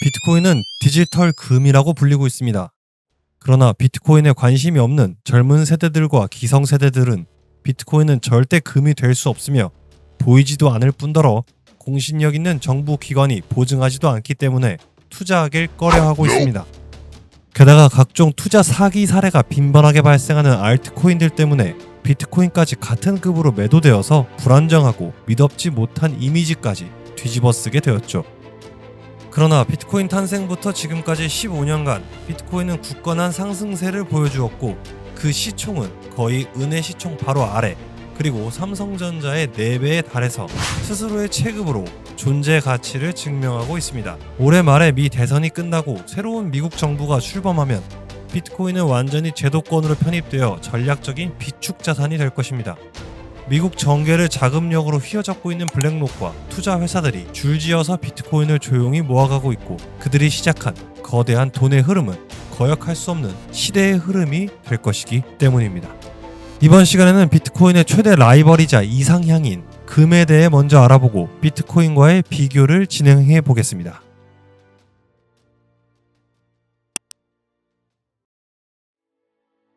비트코인은 디지털 금이라고 불리고 있습니다. 그러나 비트코인에 관심이 없는 젊은 세대들과 기성세대들은 비트코인은 절대 금이 될 수 없으며 보이지도 않을 뿐더러 공신력 있는 정부 기관이 보증하지도 않기 때문에 투자하길 꺼려하고 있습니다. 게다가 각종 투자 사기 사례가 빈번하게 발생하는 알트코인들 때문에 비트코인까지 같은 급으로 매도되어서 불안정하고 믿업지 못한 이미지까지 뒤집어쓰게 되었죠. 그러나 비트코인 탄생부터 지금까지 15년간 비트코인은 굳건한 상승세를 보여주었고 그 시총은 거의 은혜 시총 바로 아래, 그리고 삼성전자의 4배에 달해서 스스로의 체급으로 존재 가치를 증명하고 있습니다. 올해 말에 미 대선이 끝나고 새로운 미국 정부가 출범하면 비트코인은 완전히 제도권으로 편입되어 전략적인 비축 자산이 될 것입니다. 미국 정계를 자금력으로 휘어잡고 있는 블랙록과 투자 회사들이 줄지어서 비트코인을 조용히 모아가고 있고, 그들이 시작한 거대한 돈의 흐름은 거역할 수 없는 시대의 흐름이 될 것이기 때문입니다. 이번 시간에는 비트코인의 최대 라이벌이자 이상향인 금에 대해 먼저 알아보고 비트코인과의 비교를 진행해 보겠습니다.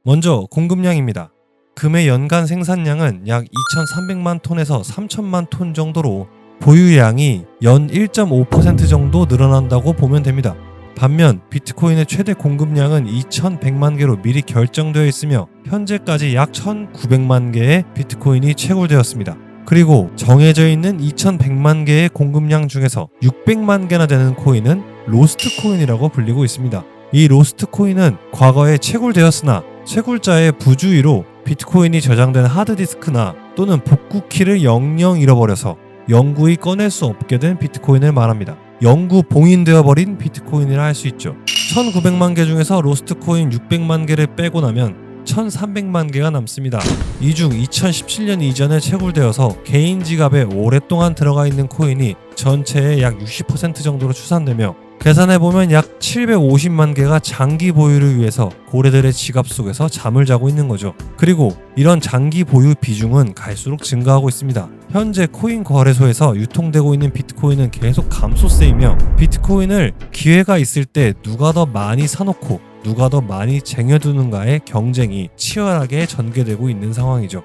먼저 공급량입니다. 금의 연간 생산량은 약 2,300만 톤에서 3,000만 톤 정도로 보유량이 연 1.5% 정도 늘어난다고 보면 됩니다. 반면 비트코인의 최대 공급량은 2,100만 개로 미리 결정되어 있으며 현재까지 약 1,900만 개의 비트코인이 채굴되었습니다. 그리고 정해져 있는 2,100만 개의 공급량 중에서 600만 개나 되는 코인은 로스트 코인이라고 불리고 있습니다. 이 로스트 코인은 과거에 채굴되었으나 채굴자의 부주의로 비트코인이 저장된 하드디스크나 또는 복구키를 영영 잃어버려서 영구히 꺼낼 수 없게 된 비트코인을 말합니다. 영구 봉인되어버린 비트코인이라 할 수 있죠. 1900만 개 중에서 로스트 코인 600만 개를 빼고 나면 1300만 개가 남습니다. 이 중 2017년 이전에 채굴되어서 개인 지갑에 오랫동안 들어가 있는 코인이 전체의 약 60% 정도로 추산되며, 계산해보면 약 750만 개가 장기 보유를 위해서 고래들의 지갑 속에서 잠을 자고 있는 거죠. 그리고 이런 장기 보유 비중은 갈수록 증가하고 있습니다. 현재 코인 거래소에서 유통되고 있는 비트코인은 계속 감소세이며, 비트코인을 기회가 있을 때 누가 더 많이 사놓고 누가 더 많이 쟁여두는가의 경쟁이 치열하게 전개되고 있는 상황이죠.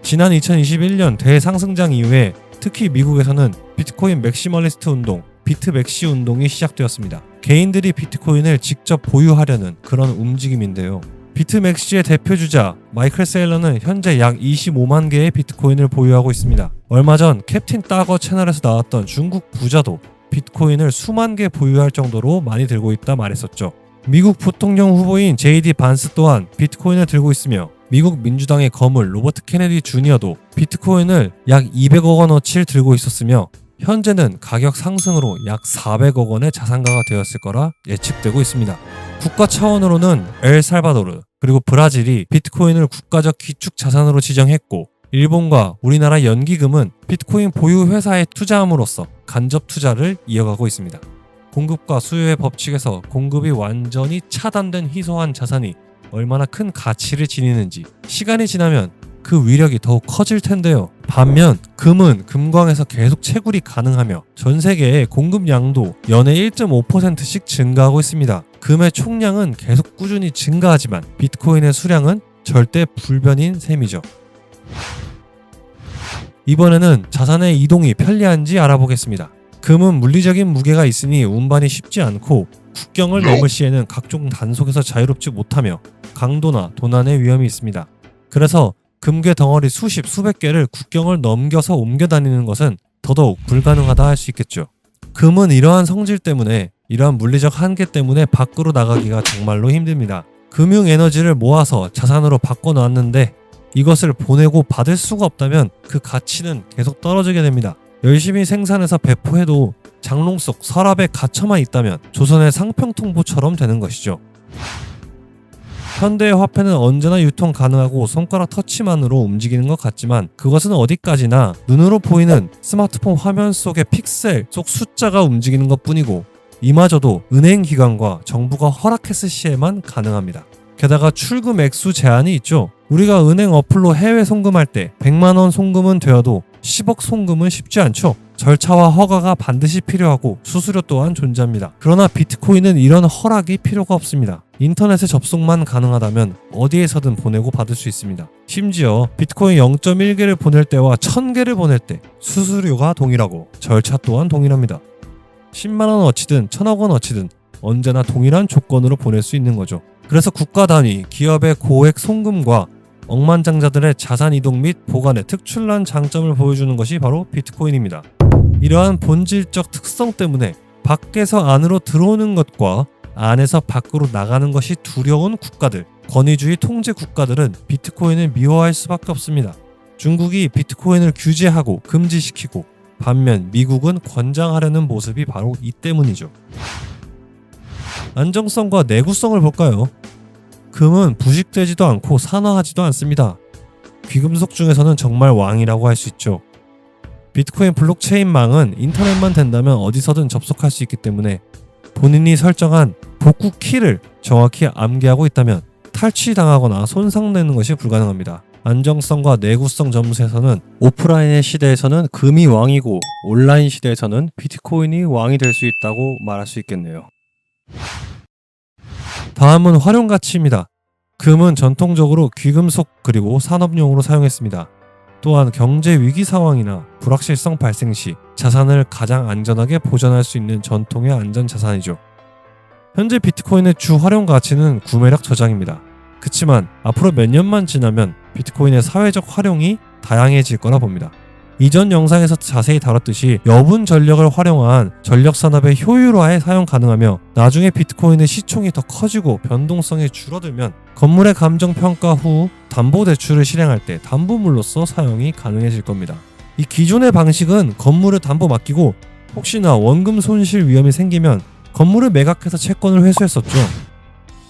지난 2021년 대상승장 이후에 특히 미국에서는 비트코인 맥시멀리스트 운동, 비트맥시 운동이 시작되었습니다. 개인들이 비트코인을 직접 보유하려는 그런 움직임인데요. 비트맥시의 대표주자 마이클 세일러는 현재 약 25만 개의 비트코인을 보유하고 있습니다. 얼마 전 캡틴 따거 채널에서 나왔던 중국 부자도 비트코인을 수만 개 보유할 정도로 많이 들고 있다 말했었죠. 미국 부통령 후보인 JD 반스 또한 비트코인을 들고 있으며, 미국 민주당의 거물 로버트 케네디 주니어도 비트코인을 약 200억 원어치를 들고 있었으며, 현재는 가격 상승으로 약 400억 원의 자산가가 되었을 거라 예측되고 있습니다. 국가 차원으로는 엘살바도르 그리고 브라질이 비트코인을 국가적 기축 자산으로 지정했고, 일본과 우리나라 연기금은 비트코인 보유 회사에 투자함으로써 간접 투자를 이어가고 있습니다. 공급과 수요의 법칙에서 공급이 완전히 차단된 희소한 자산이 얼마나 큰 가치를 지니는지 시간이 지나면 그 위력이 더욱 커질 텐데요. 반면 금은 금광에서 계속 채굴이 가능하며 전 세계의 공급량도 연에 1.5%씩 증가하고 있습니다. 금의 총량은 계속 꾸준히 증가하지만 비트코인의 수량은 절대 불변인 셈이죠. 이번에는 자산의 이동이 편리한지 알아보겠습니다. 금은 물리적인 무게가 있으니 운반이 쉽지 않고 국경을 넘을 시에는 각종 단속에서 자유롭지 못하며 강도나 도난의 위험이 있습니다. 그래서 금괴 덩어리 수십 수백 개를 국경을 넘겨서 옮겨 다니는 것은 더더욱 불가능하다 할 수 있겠죠. 금은 이러한 성질 때문에, 이러한 물리적 한계 때문에 밖으로 나가기가 정말로 힘듭니다. 금융 에너지를 모아서 자산으로 바꿔놨는데 이것을 보내고 받을 수가 없다면 그 가치는 계속 떨어지게 됩니다. 열심히 생산해서 배포해도 장롱 속 서랍에 갇혀만 있다면 조선의 상평통보처럼 되는 것이죠. 현대의 화폐는 언제나 유통 가능하고 손가락 터치만으로 움직이는 것 같지만 그것은 어디까지나 눈으로 보이는 스마트폰 화면 속의 픽셀 속 숫자가 움직이는 것 뿐이고, 이마저도 은행기관과 정부가 허락했을 시에만 가능합니다. 게다가 출금 액수 제한이 있죠. 우리가 은행 어플로 해외 송금할 때 100만 원 송금은 되어도 10억 송금은 쉽지 않죠. 절차와 허가가 반드시 필요하고 수수료 또한 존재합니다. 그러나 비트코인은 이런 허락이 필요가 없습니다. 인터넷에 접속만 가능하다면 어디에서든 보내고 받을 수 있습니다. 심지어 비트코인 0.1개를 보낼 때와 1000개를 보낼 때 수수료가 동일하고 절차 또한 동일합니다. 10만원 어치든 1000억 원 어치든 언제나 동일한 조건으로 보낼 수 있는 거죠. 그래서 국가 단위, 기업의 고액 송금과 억만장자들의 자산 이동 및 보관의 특출난 장점을 보여주는 것이 바로 비트코인입니다. 이러한 본질적 특성 때문에 밖에서 안으로 들어오는 것과 안에서 밖으로 나가는 것이 두려운 국가들, 권위주의 통제 국가들은 비트코인을 미워할 수밖에 없습니다. 중국이 비트코인을 규제하고 금지시키고 반면 미국은 권장하려는 모습이 바로 이 때문이죠. 안정성과 내구성을 볼까요? 금은 부식되지도 않고 산화하지도 않습니다. 귀금속 중에서는 정말 왕이라고 할 수 있죠. 비트코인 블록체인망은 인터넷만 된다면 어디서든 접속할 수 있기 때문에 본인이 설정한 복구 키를 정확히 암기하고 있다면 탈취당하거나 손상되는 것이 불가능합니다. 안정성과 내구성 점수에서는 오프라인의 시대에서는 금이 왕이고 온라인 시대에서는 비트코인이 왕이 될 수 있다고 말할 수 있겠네요. 다음은 활용 가치입니다. 금은 전통적으로 귀금속 그리고 산업용으로 사용했습니다. 또한 경제 위기 상황이나 불확실성 발생 시 자산을 가장 안전하게 보존할 수 있는 전통의 안전 자산이죠. 현재 비트코인의 주 활용 가치는 구매력 저장입니다. 그치만 앞으로 몇 년만 지나면 비트코인의 사회적 활용이 다양해질 거라 봅니다. 이전 영상에서 자세히 다뤘듯이 여분 전력을 활용한 전력산업의 효율화에 사용 가능하며 나중에 비트코인의 시총이 더 커지고 변동성이 줄어들면 건물의 감정평가 후 담보대출을 실행할 때 담보물로서 사용이 가능해질 겁니다. 이 기존의 방식은 건물을 담보 맡기고 혹시나 원금 손실 위험이 생기면 건물을 매각해서 채권을 회수했었죠.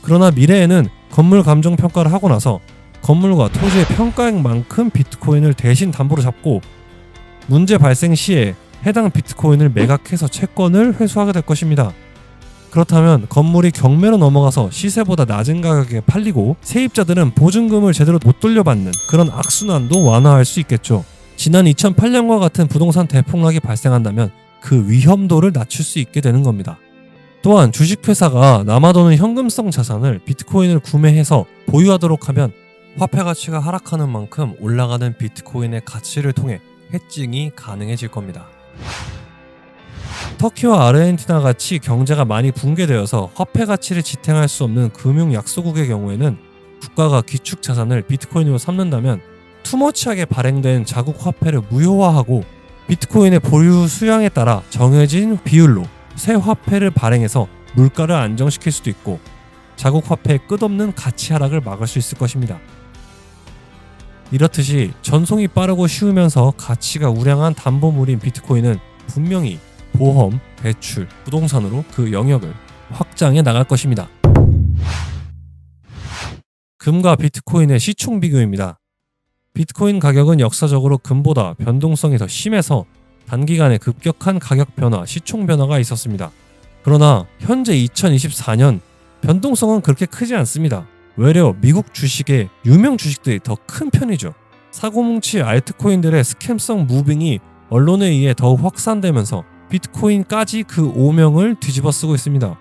그러나 미래에는 건물 감정평가를 하고 나서 건물과 토지의 평가액만큼 비트코인을 대신 담보로 잡고 문제 발생 시에 해당 비트코인을 매각해서 채권을 회수하게 될 것입니다. 그렇다면 건물이 경매로 넘어가서 시세보다 낮은 가격에 팔리고 세입자들은 보증금을 제대로 못 돌려받는 그런 악순환도 완화할 수 있겠죠. 지난 2008년과 같은 부동산 대폭락이 발생한다면 그 위험도를 낮출 수 있게 되는 겁니다. 또한 주식회사가 남아도는 현금성 자산을 비트코인을 구매해서 보유하도록 하면 화폐 가치가 하락하는 만큼 올라가는 비트코인의 가치를 통해 해칭이 가능해질 겁니다. 터키와 아르헨티나 같이 경제가 많이 붕괴되어서 화폐 가치를 지탱할 수 없는 금융 약소국의 경우에는 국가가 기축 자산을 비트코인으로 삼는다면 투머치하게 발행된 자국 화폐를 무효화하고 비트코인의 보유 수량에 따라 정해진 비율로 새 화폐를 발행해서 물가를 안정시킬 수도 있고 자국 화폐의 끝없는 가치 하락을 막을 수 있을 것입니다. 이렇듯이 전송이 빠르고 쉬우면서 가치가 우량한 담보물인 비트코인은 분명히 보험, 대출, 부동산으로 그 영역을 확장해 나갈 것입니다. 금과 비트코인의 시총 비교입니다. 비트코인 가격은 역사적으로 금보다 변동성이 더 심해서 단기간에 급격한 가격 변화, 시총 변화가 있었습니다. 그러나 현재 2024년 변동성은 그렇게 크지 않습니다. 외려 미국 주식의 유명 주식들이 더 큰 편이죠. 사고뭉치 알트코인들의 스캠성 무빙이 언론에 의해 더욱 확산되면서 비트코인까지 그 오명을 뒤집어 쓰고 있습니다.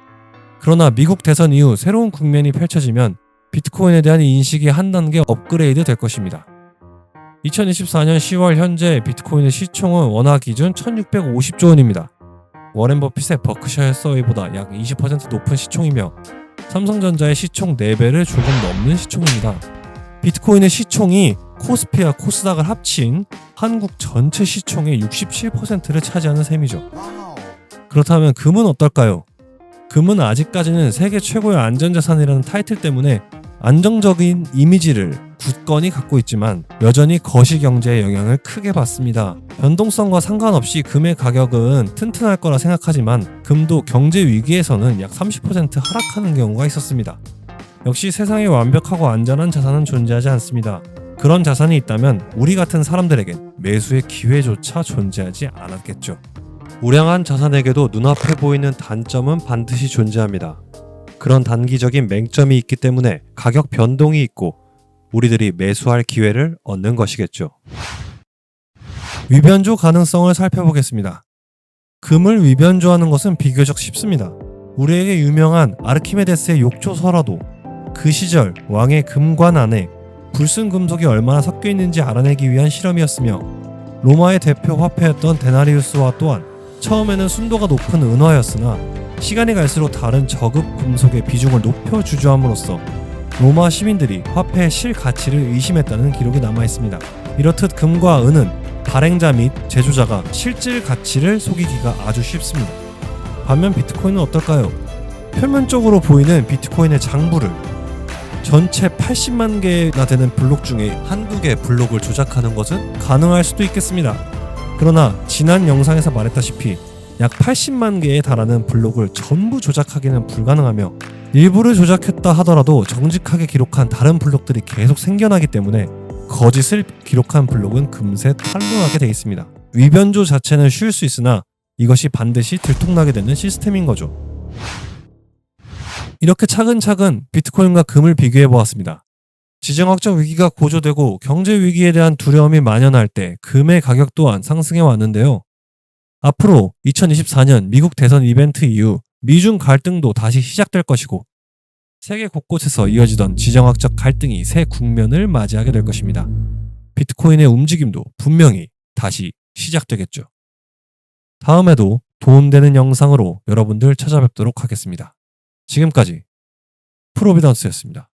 그러나 미국 대선 이후 새로운 국면이 펼쳐지면 비트코인에 대한 인식이 한 단계 업그레이드 될 것입니다. 2024년 10월 현재 비트코인의 시총은 원화 기준 1650조 원입니다. 워렌 버핏의 버크셔 해서웨이보다 약 20% 높은 시총이며 삼성전자의 시총 4배를 조금 넘는 시총입니다. 비트코인의 시총이 코스피와 코스닥을 합친 한국 전체 시총의 67%를 차지하는 셈이죠. 그렇다면 금은 어떨까요? 금은 아직까지는 세계 최고의 안전자산이라는 타이틀 때문에 안정적인 이미지를 굳건히 갖고 있지만 여전히 거시경제에 영향을 크게 받습니다. 변동성과 상관없이 금의 가격은 튼튼할 거라 생각하지만 금도 경제 위기에서는 약 30% 하락하는 경우가 있었습니다. 역시 세상에 완벽하고 안전한 자산은 존재하지 않습니다. 그런 자산이 있다면 우리 같은 사람들에겐 매수의 기회조차 존재하지 않았겠죠. 우량한 자산에게도 눈앞에 보이는 단점은 반드시 존재합니다. 그런 단기적인 맹점이 있기 때문에 가격 변동이 있고 우리들이 매수할 기회를 얻는 것이겠죠. 위변조 가능성을 살펴보겠습니다. 금을 위변조하는 것은 비교적 쉽습니다. 우리에게 유명한 아르키메데스의 욕조설화도 그 시절 왕의 금관 안에 불순 금속이 얼마나 섞여 있는지 알아내기 위한 실험이었으며, 로마의 대표 화폐였던 데나리우스화 또한 처음에는 순도가 높은 은화였으나 시간이 갈수록 다른 저급 금속의 비중을 높여 주저함으로써 로마 시민들이 화폐의 실가치를 의심했다는 기록이 남아있습니다. 이렇듯 금과 은은 발행자 및 제조자가 실질 가치를 속이기가 아주 쉽습니다. 반면 비트코인은 어떨까요? 표면적으로 보이는 비트코인의 장부를 전체 80만 개나 되는 블록 중에 한두 개 블록을 조작하는 것은 가능할 수도 있겠습니다. 그러나 지난 영상에서 말했다시피 약 80만 개에 달하는 블록을 전부 조작하기는 불가능하며, 일부를 조작했다 하더라도 정직하게 기록한 다른 블록들이 계속 생겨나기 때문에 거짓을 기록한 블록은 금세 탄로나게 되어 있습니다. 위변조 자체는 쉬울 수 있으나 이것이 반드시 들통나게 되는 시스템인 거죠. 이렇게 차근차근 비트코인과 금을 비교해 보았습니다. 지정학적 위기가 고조되고 경제 위기에 대한 두려움이 만연할 때 금의 가격 또한 상승해 왔는데요. 앞으로 2024년 미국 대선 이벤트 이후 미중 갈등도 다시 시작될 것이고, 세계 곳곳에서 이어지던 지정학적 갈등이 새 국면을 맞이하게 될 것입니다. 비트코인의 움직임도 분명히 다시 시작되겠죠. 다음에도 도움되는 영상으로 여러분들 찾아뵙도록 하겠습니다. 지금까지 프로비던스였습니다.